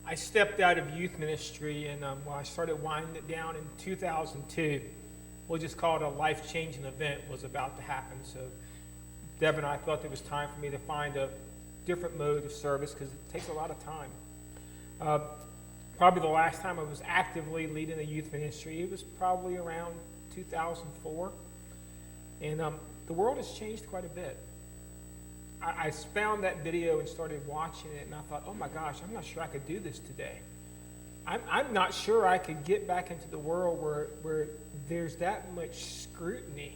I stepped out of youth ministry, and I started winding it down in 2002. We'll just call it a life-changing event was about to happen. So Deb and I thought it was time for me to find a different mode of service because it takes a lot of time. Probably the last time I was actively leading a youth ministry, it was probably around 2004. And the world has changed quite a bit. I found that video and started watching it, and I thought, oh my gosh, I'm not sure I could do this today. I'm not sure I could get back into the world where there's that much scrutiny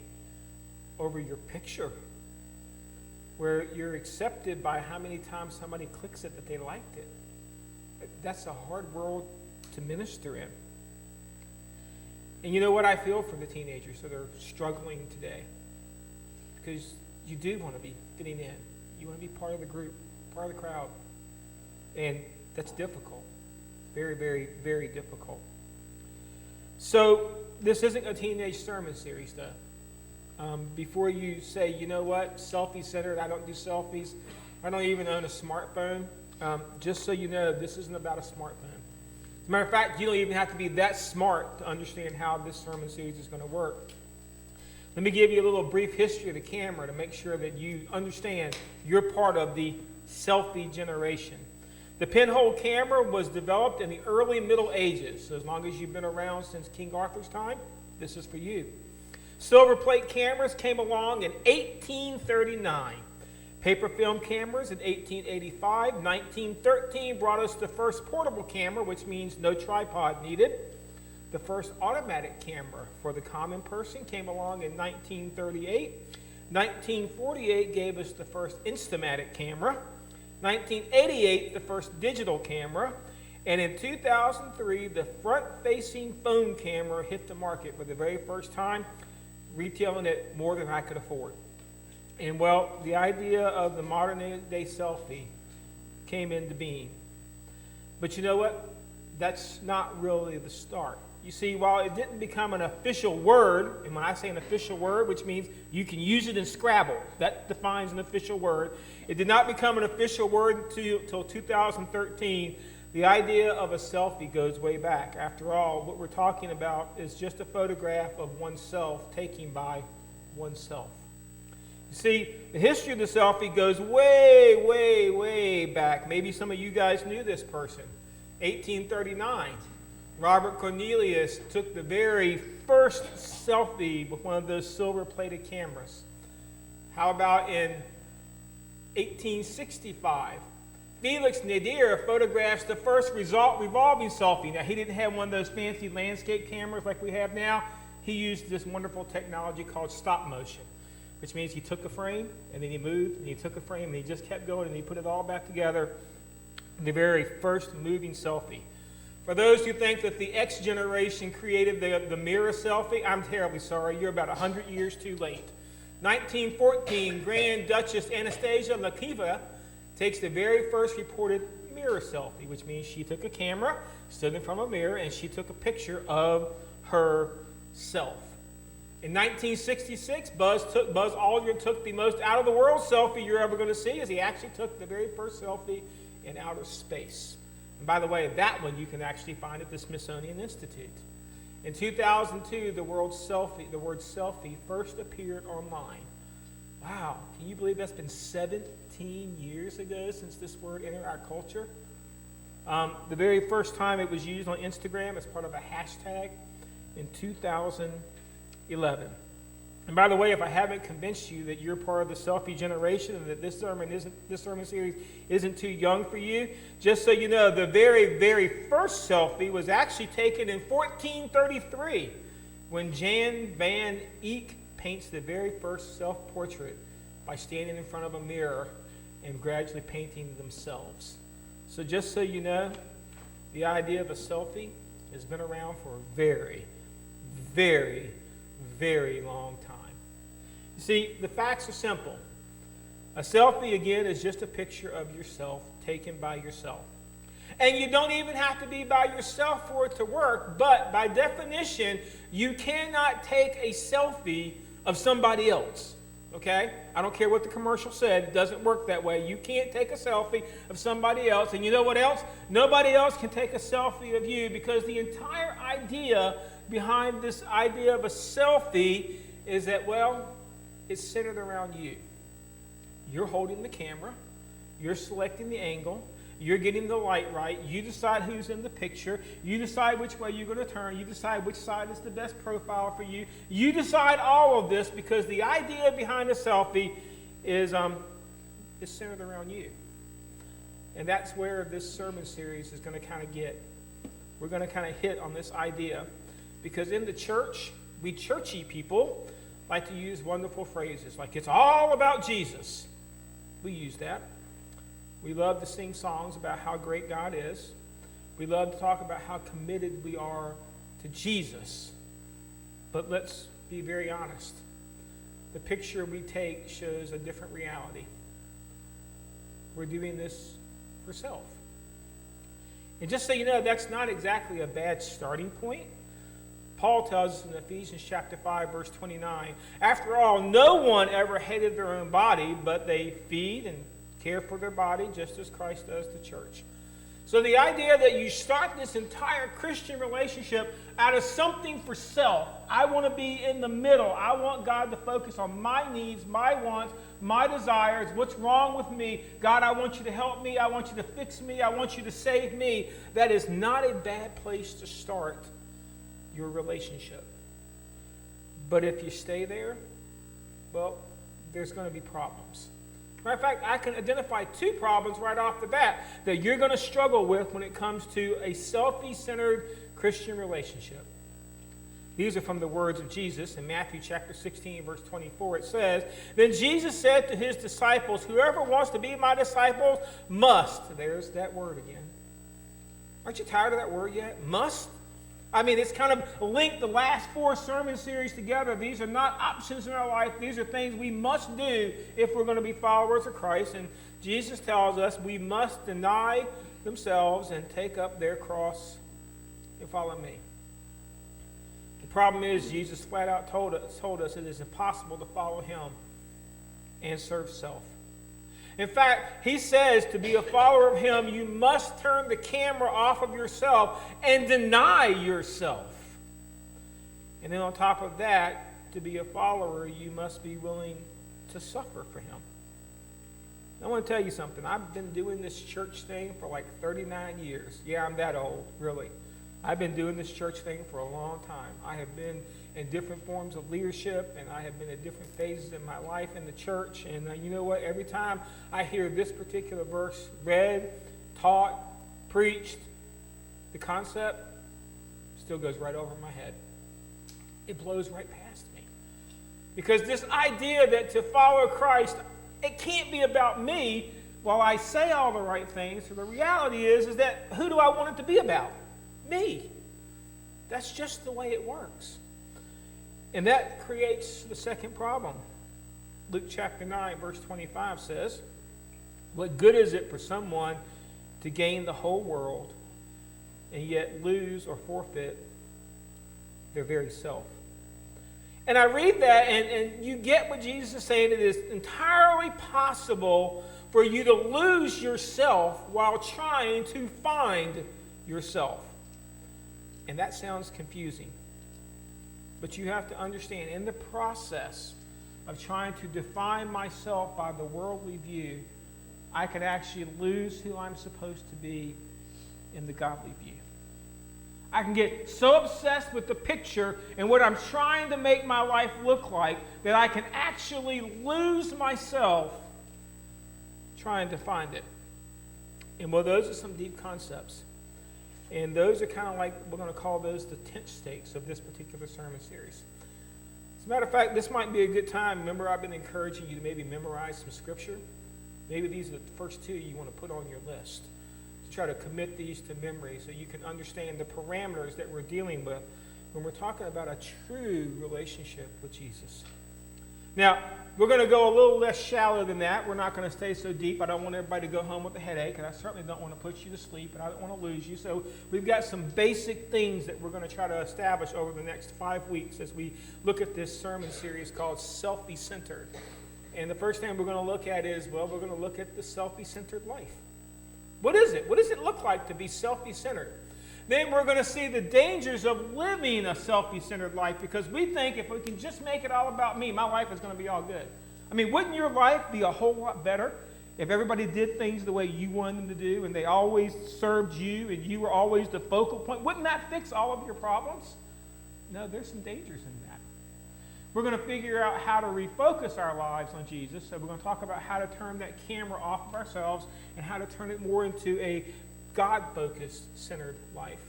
over your picture, where you're accepted by how many times somebody clicks it that they liked it. That's a hard world to minister in. And you know what I feel for the teenagers that are struggling today? Because you do want to be fitting in. You want to be part of the group, part of the crowd. And that's difficult. Very, very, very difficult. So this isn't a teenage sermon series, though. Before you say, you know what, selfie-centered, I don't do selfies, I don't even own a smartphone, just so you know, this isn't about a smartphone. As a matter of fact, you don't even have to be that smart to understand how this sermon series is going to work. Let me give you a little brief history of the camera to make sure that you understand you're part of the selfie generation. The pinhole camera was developed in the early Middle Ages. So as long as you've been around since King Arthur's time, this is for you. Silver plate cameras came along in 1839. Paper film cameras in 1885. 1913 brought us the first portable camera, which means no tripod needed. The first automatic camera for the common person came along in 1938. 1948 gave us the first Instamatic camera. 1988, the first digital camera. And in 2003, the front-facing phone camera hit the market for the very first time, retailing it more than I could afford. And well, the idea of the modern day selfie came into being. But you know what? That's not really the start. You see, while it didn't become an official word, and when I say an official word, which means you can use it in Scrabble, that defines an official word, it did not become an official word until 2013. The idea of a selfie goes way back. After all, what we're talking about is just a photograph of oneself taken by oneself. You see, the history of the selfie goes way, way, way back. Maybe some of you guys knew this person. 1839. Robert Cornelius took the very first selfie with one of those silver-plated cameras. How about in 1865? Felix Nadir photographs the first revolving selfie. Now, he didn't have one of those fancy landscape cameras like we have now. He used this wonderful technology called stop motion, which means he took a frame, and then he moved, and he took a frame, and he just kept going, and he put it all back together. The very first moving selfie. For those who think that the X generation created the mirror selfie, I'm terribly sorry. You're about 100 years too late. 1914, Grand Duchess Anastasia Lakiva takes the very first reported mirror selfie, which means she took a camera, stood in front of a mirror, and she took a picture of herself. In 1966, Buzz Aldrin took the most out-of-the-world selfie you're ever going to see, as he actually took the very first selfie in outer space. And by the way, that one you can actually find at the Smithsonian Institute. In 2002, the word selfie first appeared online. Wow, can you believe that's been 17 years ago since this word entered our culture? The very first time it was used on Instagram as part of a hashtag in 2011. And by the way, if I haven't convinced you that you're part of the selfie generation and that this sermon series isn't too young for you, just so you know, the very, very first selfie was actually taken in 1433 when Jan van Eyck paints the very first self-portrait by standing in front of a mirror and gradually painting themselves. So just so you know, the idea of a selfie has been around for a very, very, very long time. You see, the facts are simple. A selfie, again, is just a picture of yourself taken by yourself. And you don't even have to be by yourself for it to work, but by definition, you cannot take a selfie of somebody else. Okay? I don't care what the commercial said. It doesn't work that way. You can't take a selfie of somebody else. And you know what else? Nobody else can take a selfie of you, because the entire idea behind this idea of a selfie is that, well, it's centered around you. You're holding the camera. You're selecting the angle. You're getting the light right. You decide who's in the picture. You decide which way you're going to turn. You decide which side is the best profile for you. You decide all of this because the idea behind a selfie is centered around you. And that's where this sermon series is going to kind of get. We're going to kind of hit on this idea, because in the church, we churchy people like to use wonderful phrases like, it's all about Jesus. We use that. We love to sing songs about how great God is. We love to talk about how committed we are to Jesus. But let's be very honest. The picture we take shows a different reality. We're doing this for self. And just so you know, that's not exactly a bad starting point. Paul tells us in Ephesians chapter 5, verse 29, after all, no one ever hated their own body, but they feed and care for their body just as Christ does the church. So the idea that you start this entire Christian relationship out of something for self. I want to be in the middle. I want God to focus on my needs, my wants, my desires, what's wrong with me. God, I want you to help me. I want you to fix me. I want you to save me. That is not a bad place to start your relationship. But if you stay there, well, there's going to be problems. Matter of fact, I can identify two problems right off the bat that you're going to struggle with when it comes to a selfie-centered Christian relationship. These are from the words of Jesus in Matthew chapter 16, verse 24. It says, then Jesus said to his disciples, whoever wants to be my disciples must. There's that word again. Aren't you tired of that word yet? Must? I mean, it's kind of linked the last 4 sermon series together. These are not options in our life. These are things we must do if we're going to be followers of Christ. And Jesus tells us we must deny themselves and take up their cross and follow me. The problem is Jesus flat out told us it is impossible to follow him and serve self. In fact, he says to be a follower of him, you must turn the camera off of yourself and deny yourself. And then on top of that, to be a follower, you must be willing to suffer for him. I want to tell you something. I've been doing this church thing for like 39 years. Yeah, I'm that old, really. I've been doing this church thing for a long time. I have been in different forms of leadership, and I have been at different phases in my life in the church. And you know what? Every time I hear this particular verse read, taught, preached, the concept still goes right over my head. It blows right past me. Because this idea that to follow Christ, it can't be about me while I say all the right things. So the reality is that who do I want it to be about? Me. That's just the way it works. And that creates the second problem. Luke chapter 9, verse 25 says, what good is it for someone to gain the whole world and yet lose or forfeit their very self? And I read that, and you get what Jesus is saying. It is entirely possible for you to lose yourself while trying to find yourself. And that sounds confusing. But you have to understand, in the process of trying to define myself by the worldly view, I can actually lose who I'm supposed to be in the godly view. I can get so obsessed with the picture and what I'm trying to make my life look like that I can actually lose myself trying to find it. And well, those are some deep concepts. And those are kind of like, we're going to call those the tent stakes of this particular sermon series. As a matter of fact, this might be a good time. Remember, I've been encouraging you to maybe memorize some scripture. Maybe these are the first 2 you want to put on your list. To try to commit these to memory so you can understand the parameters that we're dealing with when we're talking about a true relationship with Jesus. Now, we're going to go a little less shallow than that. We're not going to stay so deep. I don't want everybody to go home with a headache, and I certainly don't want to put you to sleep, and I don't want to lose you. So we've got some basic things that we're going to try to establish over the next 5 weeks as we look at this sermon series called Selfie-Centered. And the first thing we're going to look at is, well, we're going to look at the selfie-centered life. What is it? What does it look like to be selfie-centered? Then we're going to see the dangers of living a selfie-centered life, because we think if we can just make it all about me, my life is going to be all good. I mean, wouldn't your life be a whole lot better if everybody did things the way you wanted them to do and they always served you and you were always the focal point? Wouldn't that fix all of your problems? No, there's some dangers in that. We're going to figure out how to refocus our lives on Jesus. So we're going to talk about how to turn that camera off of ourselves and how to turn it more into a God-focused, centered life.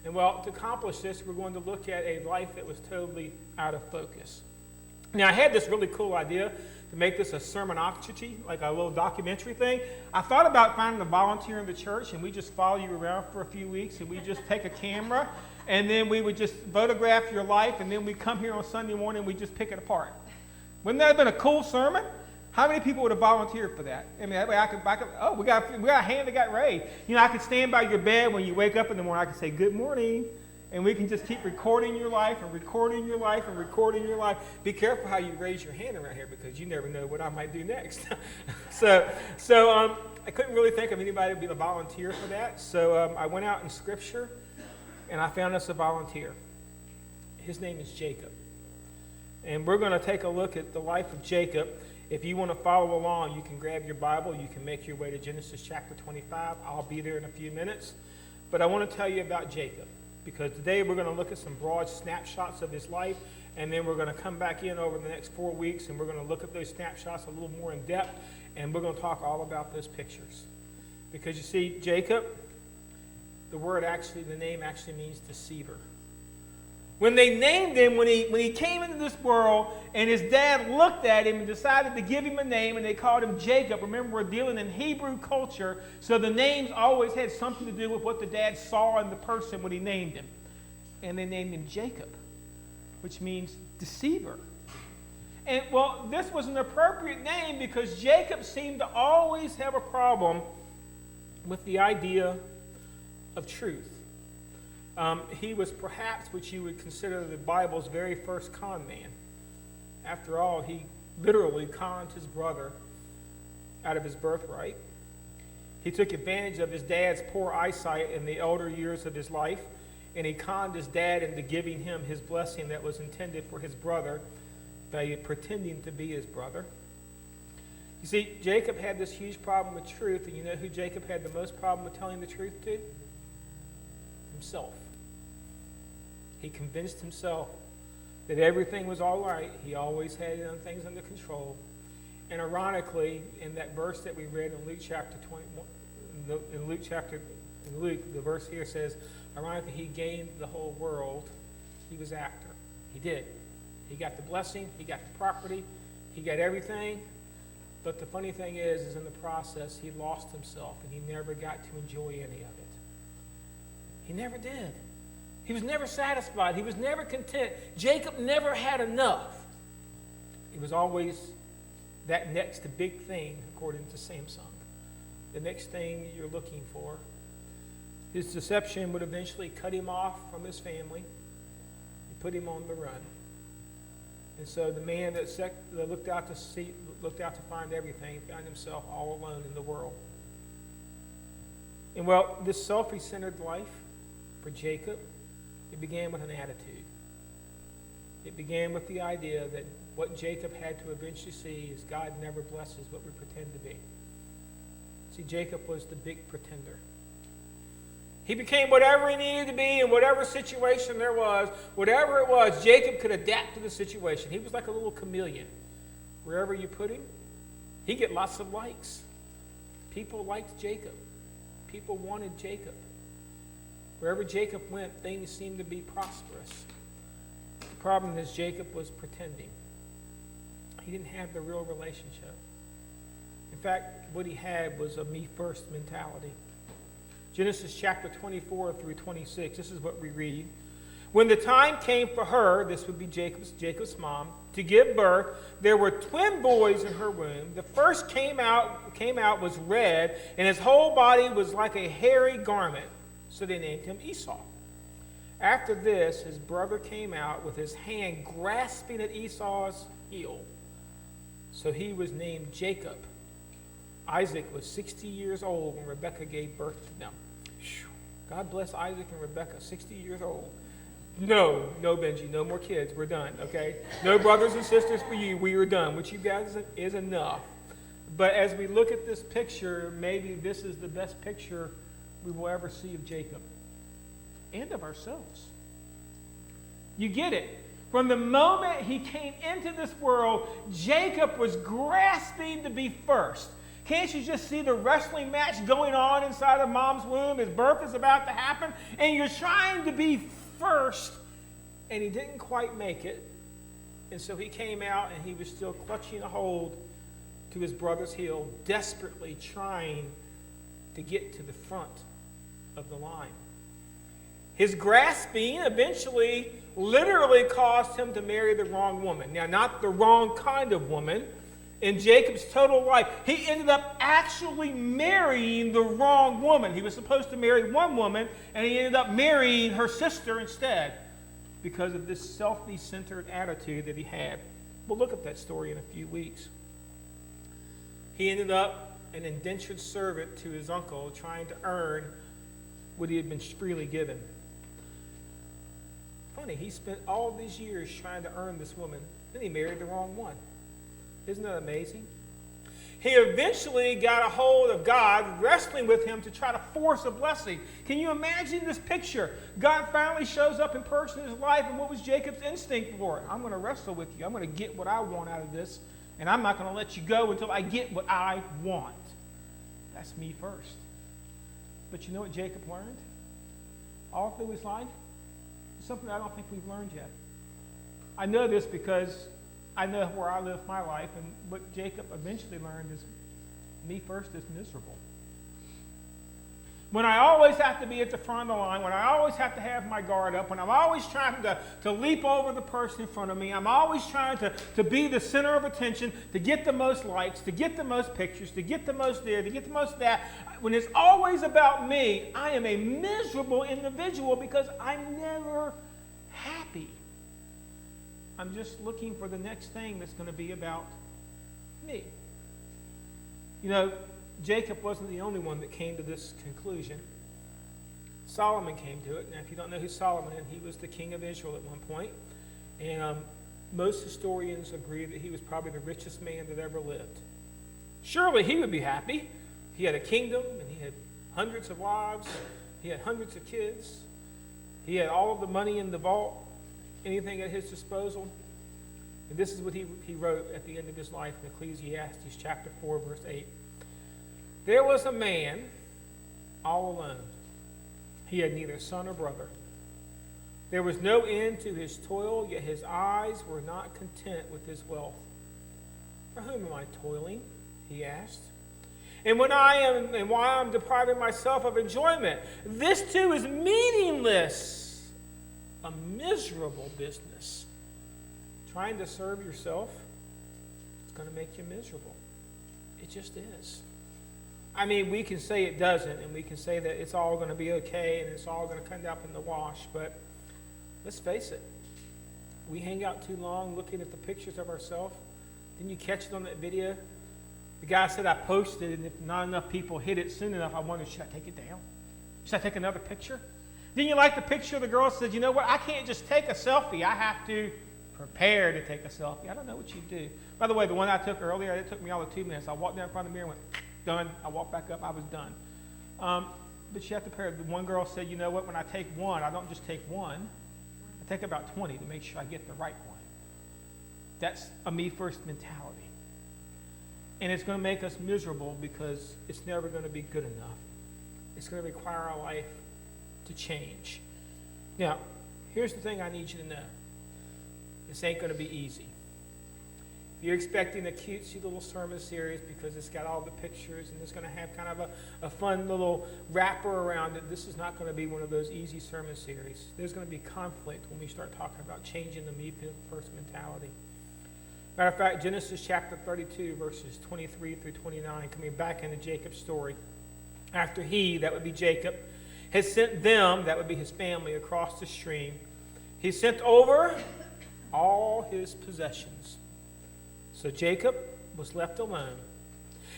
And well, to accomplish this, we're going to look at a life that was totally out of focus. Now, I had this really cool idea to make this a sermonocracy, like a little documentary thing. I thought about finding a volunteer in the church, and we just follow you around for a few weeks, and we just take a camera, and then we would just photograph your life, and then we come here on Sunday morning, and we just pick it apart. Wouldn't that have been a cool sermon? How many people would have volunteered for that? I mean, that way I could oh, we got a hand that got raised. You know, I could stand by your bed when you wake up in the morning. I could say, good morning. And we can just keep recording your life and recording your life and recording your life. Be careful how you raise your hand around here, because you never know what I might do next. So I couldn't really think of anybody to be a volunteer for that. So I went out in Scripture, and I found us a volunteer. His name is Jacob. And we're going to take a look at the life of Jacob. If you want to follow along, you can grab your Bible. You can make your way to Genesis chapter 25. I'll be there in a few minutes. But I want to tell you about Jacob, because today we're going to look at some broad snapshots of his life, and then we're going to come back in over the next 4 weeks, and we're going to look at those snapshots a little more in depth, and we're going to talk all about those pictures. Because you see, Jacob, the name actually means deceiver. When they named him, when he came into this world, and his dad looked at him and decided to give him a name, and they called him Jacob. Remember, we're dealing in Hebrew culture, so the names always had something to do with what the dad saw in the person when he named him. And they named him Jacob, which means deceiver. And, well, this was an appropriate name because Jacob seemed to always have a problem with the idea of truth. He was perhaps what you would consider the Bible's very first con man. After all, he literally conned his brother out of his birthright. He took advantage of his dad's poor eyesight in the elder years of his life, and he conned his dad into giving him his blessing that was intended for his brother by pretending to be his brother. You see, Jacob had this huge problem with truth, and you know who Jacob had the most problem with telling the truth to? Himself. He convinced himself that everything was all right. He always had things under control. And ironically, in that verse that we read in Luke chapter 21, in Luke, the verse here says, ironically, he gained the whole world he was after. He did. He got the blessing, he got the property, he got everything. But the funny thing is in the process, he lost himself, and he never got to enjoy any of it. He never did. He was never satisfied. He was never content. Jacob never had enough. It was always that next big thing, according to Samson. The next thing you're looking for. His deception would eventually cut him off from his family and put him on the run. And so the man that looked out to find everything found himself all alone in the world. And well, this selfie-centered life for Jacob, it began with an attitude. It began with the idea that what Jacob had to eventually see is God never blesses what we pretend to be. See, Jacob was the big pretender. He became whatever he needed to be in whatever situation there was. Whatever it was, Jacob could adapt to the situation. He was like a little chameleon. Wherever you put him, he'd get lots of likes. People liked Jacob. People wanted Jacob. Wherever Jacob went, things seemed to be prosperous. The problem is Jacob was pretending. He didn't have the real relationship. In fact, what he had was a me-first mentality. Genesis chapter 24 through 26, this is what we read. When the time came for her, this would be Jacob's mom, to give birth, there were twin boys in her womb. The first came out was red, and his whole body was like a hairy garment. So they named him Esau. After this, his brother came out with his hand grasping at Esau's heel. So he was named Jacob. Isaac was 60 years old when Rebekah gave birth to them. God bless Isaac and Rebekah, 60 years old. No, Benji, no more kids. We're done, okay? No brothers and sisters for you. We are done. What you guys is enough. But as we look at this picture, maybe this is the best picture we will ever see of Jacob and of ourselves. You get it? From the moment he came into this world, Jacob was grasping to be first. Can't you just see the wrestling match going on inside of mom's womb? His birth is about to happen, and you're trying to be first, and he didn't quite make it. And so he came out, and he was still clutching a hold to his brother's heel, desperately trying to get to the front of the line. His grasping eventually literally caused him to marry the wrong woman. Now, not the wrong kind of woman. In Jacob's total life, he ended up actually marrying the wrong woman. He was supposed to marry one woman, and he ended up marrying her sister instead because of this self-centered attitude that he had. We'll look at that story in a few weeks. He ended up an indentured servant to his uncle, trying to earn what he had been freely given. Funny, he spent all these years trying to earn this woman, then he married the wrong one. Isn't that amazing? He eventually got a hold of God, wrestling with him to try to force a blessing. Can you imagine this picture? God finally shows up in person in his life, and what was Jacob's instinct for it? I'm going to wrestle with you. I'm going to get what I want out of this, and I'm not going to let you go until I get what I want. That's me first. But you know what Jacob learned? All through his life? Something I don't think we've learned yet. I know this because I know where I live my life, and what Jacob eventually learned is me first is miserable. When I always have to be at the front of the line, when I always have to have my guard up, when I'm always trying to leap over the person in front of me, I'm always trying to be the center of attention, to get the most likes, to get the most pictures, to get the most there, to get the most that. When it's always about me, I am a miserable individual because I'm never happy. I'm just looking for the next thing that's going to be about me. You know, Jacob wasn't the only one that came to this conclusion. Solomon came to it. Now, if you don't know who Solomon is, he was the king of Israel at one point. And most historians agree that he was probably the richest man that ever lived. Surely he would be happy. He had a kingdom, and he had hundreds of wives. He had hundreds of kids. He had all of the money in the vault, anything at his disposal. And this is what he wrote at the end of his life in Ecclesiastes chapter 4, verse 8. There was a man all alone. He had neither son or brother. There was no end to his toil, yet his eyes were not content with his wealth. For whom am I toiling? He asked. And why I'm depriving myself of enjoyment? This too is meaningless. A miserable business. Trying to serve yourself is going to make you miserable. It just is. I mean, we can say it doesn't, and we can say that it's all going to be okay, and it's all going to come up in the wash, but let's face it. We hang out too long looking at the pictures of ourselves. Didn't you catch it on that video? The guy said I posted, and if not enough people hit it soon enough, I wondered, should I take it down? Should I take another picture? Didn't you like the picture of the girl said, you know what, I can't just take a selfie. I have to prepare to take a selfie. I don't know what you do. By the way, the one I took earlier, it took me all of 2 minutes. I walked down in front of the mirror and went, done. I walked back up. I was done. But you have to prepare. The one girl said, you know what, when I take one, I don't just take one. I take about 20 to make sure I get the right one. That's a me first mentality. And it's going to make us miserable because it's never going to be good enough. It's going to require our life to change. Now, here's the thing I need you to know. This ain't going to be easy. you're expecting a cutesy little sermon series because it's got all the pictures and it's going to have kind of a fun little wrapper around it, this is not going to be one of those easy sermon series. There's going to be conflict when we start talking about changing the me first mentality. Matter of fact, Genesis chapter 32, verses 23 through 29, coming back into Jacob's story. After he, that would be Jacob, had sent them, that would be his family, across the stream, he sent over all his possessions. So Jacob was left alone.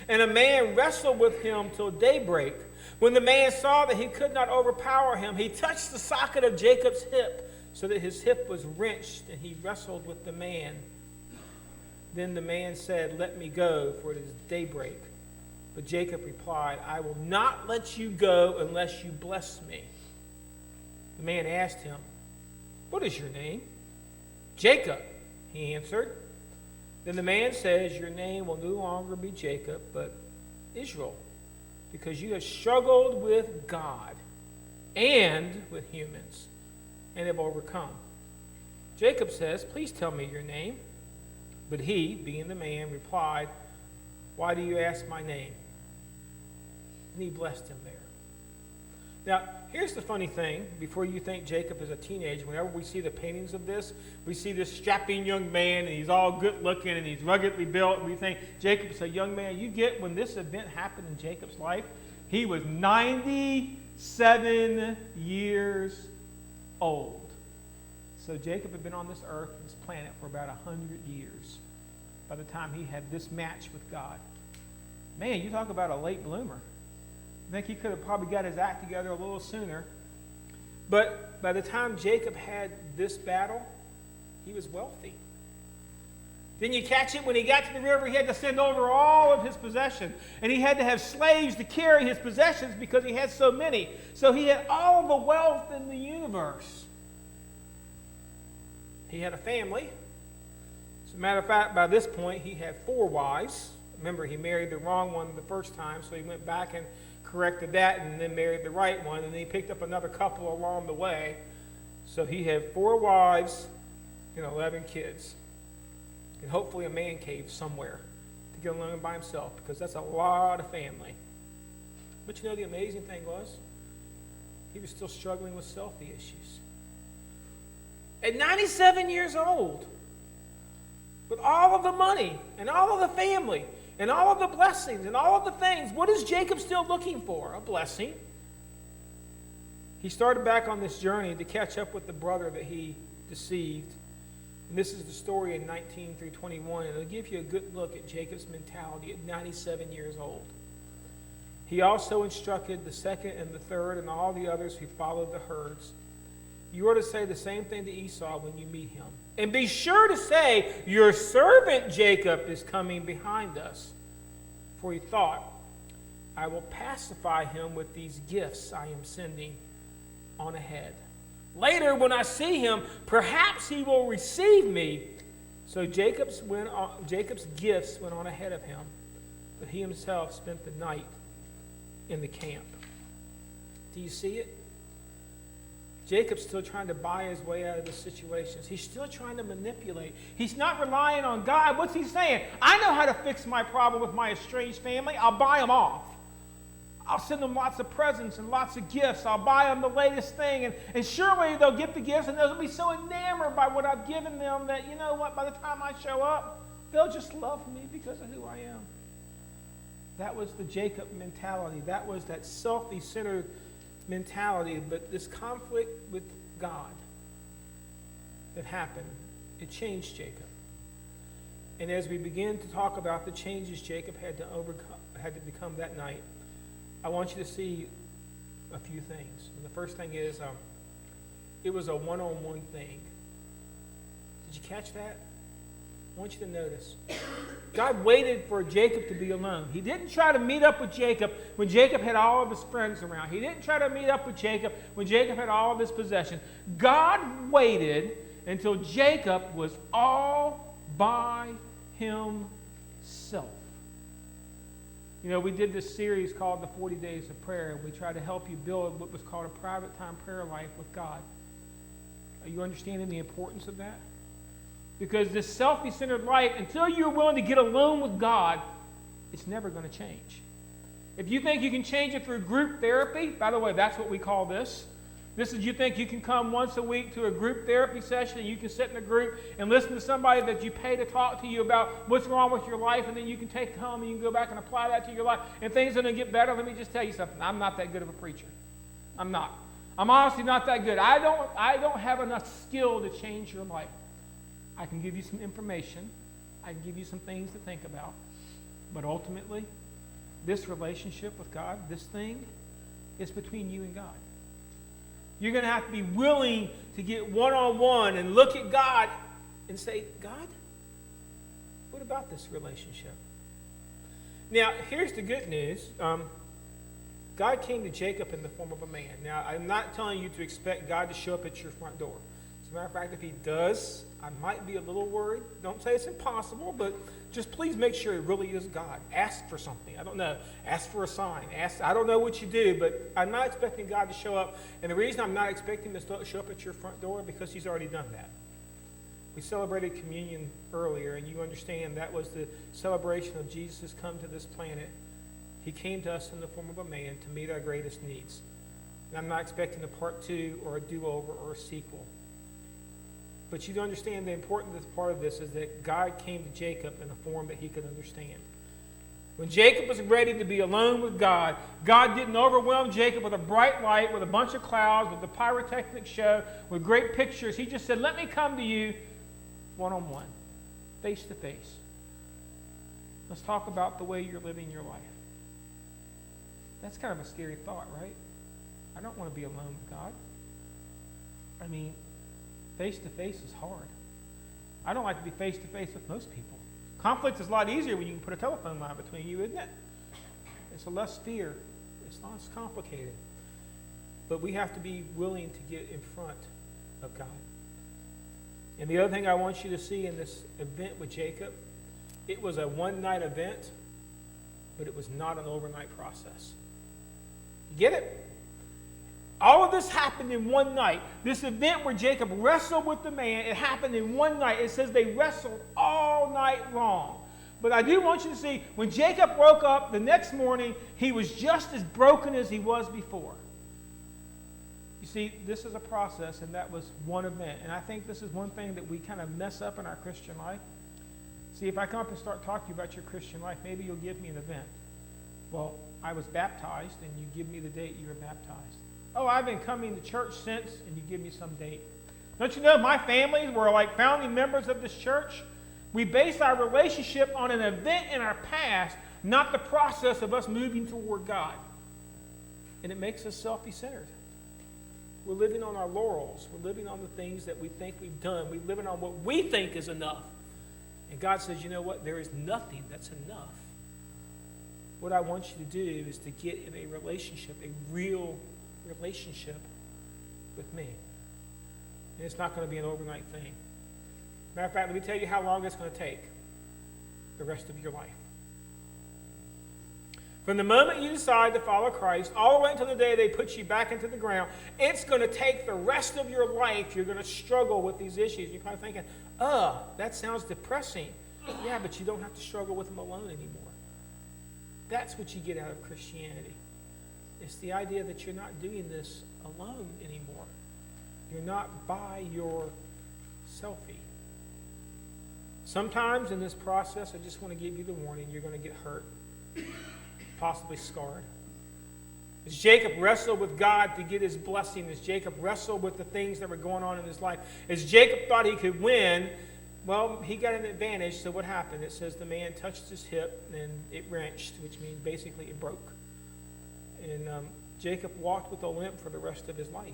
And a man wrestled with him till daybreak. When the man saw that he could not overpower him, he touched the socket of Jacob's hip, so that his hip was wrenched, and he wrestled with the man. Then the man said, "Let me go, for it is daybreak." But Jacob replied, "I will not let you go unless you bless me." The man asked him, "What is your name?" "Jacob," he answered. Then the man says, "Your name will no longer be Jacob, but Israel, because you have struggled with God and with humans and have overcome." Jacob says, "Please tell me your name." But he, being the man, replied, "Why do you ask my name?" And he blessed him there. Now, here's the funny thing. Before you think Jacob is a teenager, whenever we see the paintings of this, we see this strapping young man, and he's all good looking, and he's ruggedly built, and we think Jacob's a young man. You get when this event happened in Jacob's life, he was 97 years old. So Jacob had been on this earth, this planet, for about 100 years by the time he had this match with God. Man, you talk about a late bloomer. I think he could have probably got his act together a little sooner. But by the time Jacob had this battle, he was wealthy. Then you catch it when he got to the river, he had to send over all of his possessions. And he had to have slaves to carry his possessions because he had so many. So he had all the wealth in the universe. He had a family. As a matter of fact, by this point, he had 4 wives. Remember, he married the wrong one the first time, so he went back and corrected that and then married the right one, and then he picked up another couple along the way. So he had 4 wives and 11 kids. And hopefully a man cave somewhere to get alone by himself, because that's a lot of family. But you know the amazing thing was? He was still struggling with selfie issues. At 97 years old, with all of the money and all of the family and all of the blessings and all of the things, what is Jacob still looking for? A blessing. He started back on this journey to catch up with the brother that he deceived. And this is the story in 19 through 21. And it'll give you a good look at Jacob's mentality at 97 years old. He also instructed the second and the third and all the others who followed the herds. You are to say the same thing to Esau when you meet him. And be sure to say, "Your servant Jacob is coming behind us." For he thought, "I will pacify him with these gifts I am sending on ahead. Later, when I see him, perhaps he will receive me." So Jacob's gifts went on ahead of him, but he himself spent the night in the camp. Do you see it? Jacob's still trying to buy his way out of the situations. He's still trying to manipulate. He's not relying on God. What's he saying? "I know how to fix my problem with my estranged family. I'll buy them off. I'll send them lots of presents and lots of gifts. I'll buy them the latest thing. And surely they'll get the gifts and they'll be so enamored by what I've given them that, you know what, by the time I show up, they'll just love me because of who I am." That was the Jacob mentality. That was that self-centered mentality. But this conflict with God that happened, it changed Jacob. And as we begin to talk about the changes Jacob had to become that night, I want you to see a few things. And the first thing is, it was a one-on-one thing. Did you catch that? I want you to notice. God waited for Jacob to be alone. He didn't try to meet up with Jacob when Jacob had all of his friends around. He didn't try to meet up with Jacob when Jacob had all of his possessions. God waited until Jacob was all by himself. You know, we did this series called the 40 Days of Prayer, and we tried to help you build what was called a private time prayer life with God. Are you understanding the importance of that? Because this selfie-centered life, until you're willing to get alone with God, it's never going to change. If you think you can change it through group therapy, by the way, that's what we call this. This is, you think you can come once a week to a group therapy session and you can sit in a group and listen to somebody that you pay to talk to you about what's wrong with your life, and then you can take it home and you can go back and apply that to your life and things are going to get better. Let me just tell you something. I'm not that good of a preacher. I'm not. I'm honestly not that good. I don't have enough skill to change your life. I can give you some information. I can give you some things to think about. But ultimately, this relationship with God, this thing, is between you and God. You're going to have to be willing to get one-on-one and look at God and say, God, what about this relationship? Now, here's the good news. God came to Jacob in the form of a man. Now, I'm not telling you to expect God to show up at your front door. As a matter of fact, if he does, I might be a little worried. Don't say it's impossible, but just please make sure it really is God. Ask for something. I don't know. Ask for a sign. I don't know what you do, but I'm not expecting God to show up. And the reason I'm not expecting him to show up at your front door is because he's already done that. We celebrated communion earlier, and you understand that was the celebration of Jesus' come to this planet. He came to us in the form of a man to meet our greatest needs. And I'm not expecting a part 2 or a do-over or a sequel. But you understand the important part of this is that God came to Jacob in a form that he could understand. When Jacob was ready to be alone with God, God didn't overwhelm Jacob with a bright light, with a bunch of clouds, with a pyrotechnic show, with great pictures. He just said, let me come to you one-on-one, face-to-face. Let's talk about the way you're living your life. That's kind of a scary thought, right? I don't want to be alone with God. I mean, face-to-face is hard. I don't like to be face-to-face with most people. Conflict is a lot easier when you can put a telephone line between you, isn't it? It's a less fear. It's not as complicated. But we have to be willing to get in front of God. And the other thing I want you to see in this event with Jacob, it was a one-night event, but it was not an overnight process. You get it? All of this happened in one night. This event where Jacob wrestled with the man, it happened in one night. It says they wrestled all night long. But I do want you to see, when Jacob woke up the next morning, he was just as broken as he was before. You see, this is a process, and that was one event. And I think this is one thing that we kind of mess up in our Christian life. See, if I come up and start talking to you about your Christian life, maybe you'll give me an event. Well, I was baptized, and you give me the date you were baptized. Oh, I've been coming to church since, and you give me some date. Don't you know my family were like founding members of this church? We base our relationship on an event in our past, not the process of us moving toward God. And it makes us self-centered. We're living on our laurels. We're living on the things that we think we've done. We're living on what we think is enough. And God says, you know what? There is nothing that's enough. What I want you to do is to get in a relationship, a real relationship with me. And it's not going to be an overnight thing. Matter of fact, let me tell you how long it's going to take. The rest of your life. From the moment you decide to follow Christ, all the way until the day they put you back into the ground, it's going to take the rest of your life. You're going to struggle with these issues. You're probably thinking, that sounds depressing. Yeah, but you don't have to struggle with them alone anymore. That's what you get out of Christianity. It's the idea that you're not doing this alone anymore. You're not by your selfie. Sometimes in this process, I just want to give you the warning, you're going to get hurt, possibly scarred. As Jacob wrestled with God to get his blessing, as Jacob wrestled with the things that were going on in his life, as Jacob thought he could win, well, he got an advantage. So what happened? It says the man touched his hip and it wrenched, which means basically it broke. And Jacob walked with a limp for the rest of his life.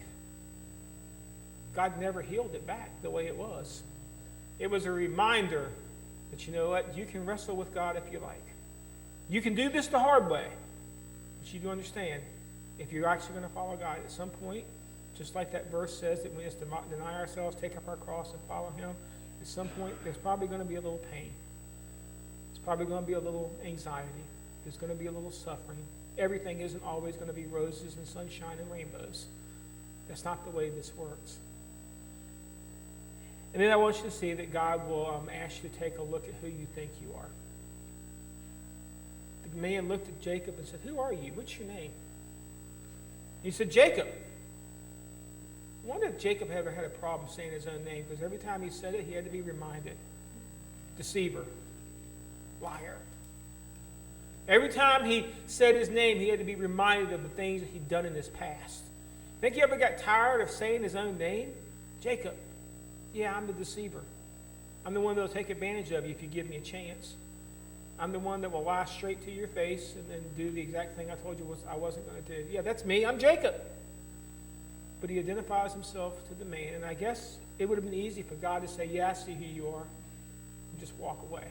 God never healed it back the way it was. It was a reminder that, you know what, you can wrestle with God if you like. You can do this the hard way. But you do understand, if you're actually going to follow God at some point, just like that verse says that we have to deny ourselves, take up our cross, and follow him, at some point there's probably going to be a little pain. It's probably going to be a little anxiety. There's going to be a little suffering. Everything isn't always going to be roses and sunshine and rainbows. That's not the way this works. And then I want you to see that God will ask you to take a look at who you think you are. The man looked at Jacob and said, "Who are you? What's your name?" He said, "Jacob." I wonder if Jacob ever had a problem saying his own name, because every time he said it, he had to be reminded. Deceiver. Liar. Every time he said his name, he had to be reminded of the things that he'd done in his past. Think he ever got tired of saying his own name? Jacob. Yeah, I'm the deceiver. I'm the one that will take advantage of you if you give me a chance. I'm the one that will lie straight to your face and then do the exact thing I told you I wasn't going to do. Yeah, that's me. I'm Jacob. But he identifies himself to the man. And I guess it would have been easy for God to say, "Yeah, I see who you are," and just walk away.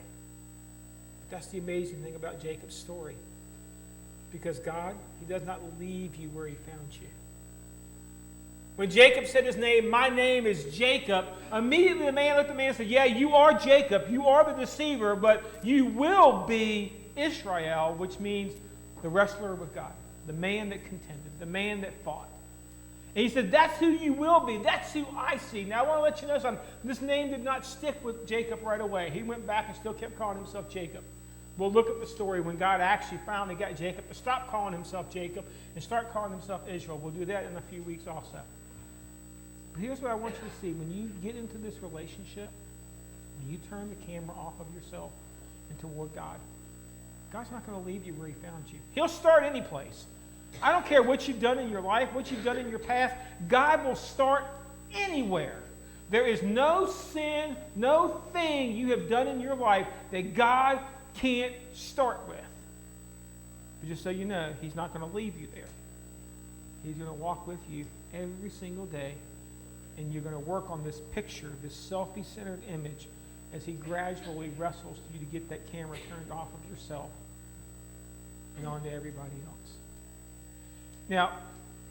But that's the amazing thing about Jacob's story. Because God, he does not leave you where he found you. When Jacob said his name, "My name is Jacob," immediately the man looked at me and said, "Yeah, you are Jacob. You are the deceiver, but you will be Israel," which means the wrestler with God, the man that contended, the man that fought. And he said, "That's who you will be. That's who I see." Now, I want to let you know something. This name did not stick with Jacob right away. He went back and still kept calling himself Jacob. We'll look at the story when God actually finally got Jacob to stop calling himself Jacob and start calling himself Israel. We'll do that in a few weeks also. But here's what I want you to see. When you get into this relationship, when you turn the camera off of yourself and toward God, God's not going to leave you where he found you. He'll start any place. I don't care what you've done in your life, what you've done in your past. God will start anywhere. There is no sin, no thing you have done in your life that God can't start with. But just so you know, he's not going to leave you there. He's going to walk with you every single day, and you're going to work on this picture, this selfie-centered image, as he gradually wrestles you to get that camera turned off of yourself and onto everybody else. Now,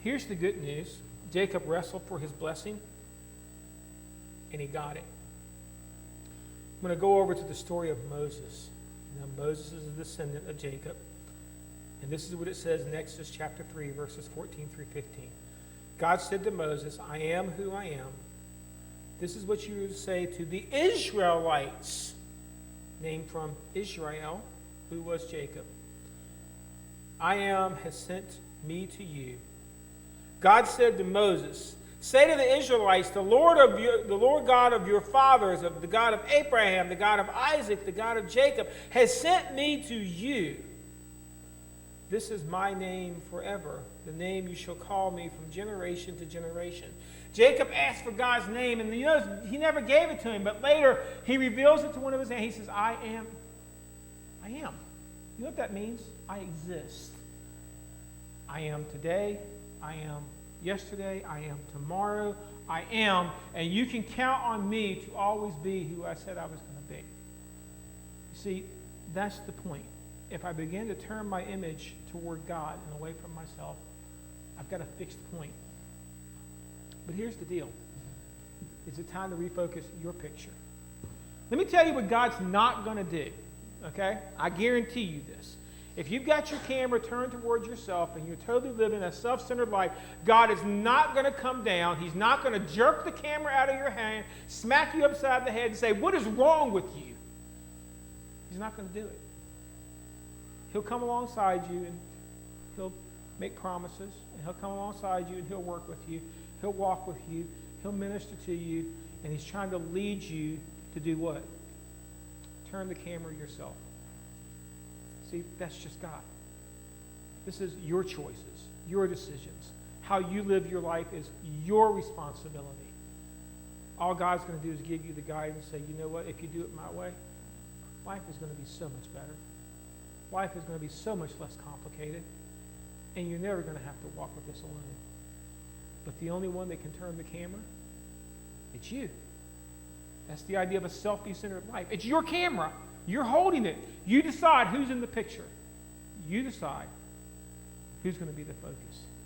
here's the good news. Jacob wrestled for his blessing, and he got it. I'm going to go over to the story of Moses. Now, Moses is a descendant of Jacob. And this is what it says in Exodus chapter 3, verses 14 through 15. God said to Moses, "I am who I am. This is what you would say to the Israelites," named from Israel, who was Jacob. "I am has sent me to you." God said to Moses, "Say to the Israelites, the Lord God of your fathers, of the God of Abraham, the God of Isaac, the God of Jacob, has sent me to you. This is my name forever, the name you shall call me from generation to generation." Jacob asked for God's name, and he never gave it to him, but later he reveals it to one of his hands. He says, I am. You know what that means? I exist. I am today, I am yesterday, I am tomorrow, I am, and you can count on me to always be who I said I was going to be. You see, that's the point. If I begin to turn my image toward God and away from myself, I've got a fixed point. But here's the deal. Is it time to refocus your picture? Let me tell you what God's not going to do, okay? I guarantee you this. If you've got your camera turned towards yourself and you're totally living a self-centered life, God is not going to come down. He's not going to jerk the camera out of your hand, smack you upside the head and say, "What is wrong with you?" He's not going to do it. He'll come alongside you and he'll make promises, and he'll come alongside you and he'll work with you. He'll walk with you. He'll minister to you, and he's trying to lead you to do what? Turn the camera yourself. See, that's just God. This is your choices, your decisions. How you live your life is your responsibility. All God's going to do is give you the guidance and say, you know what, if you do it my way, life is going to be so much better. Life is going to be so much less complicated, and you're never going to have to walk with this alone. But the only one that can turn the camera, it's you. That's the idea of a selfie-centered life. It's your camera. You're holding it. You decide who's in the picture. You decide who's going to be the focus.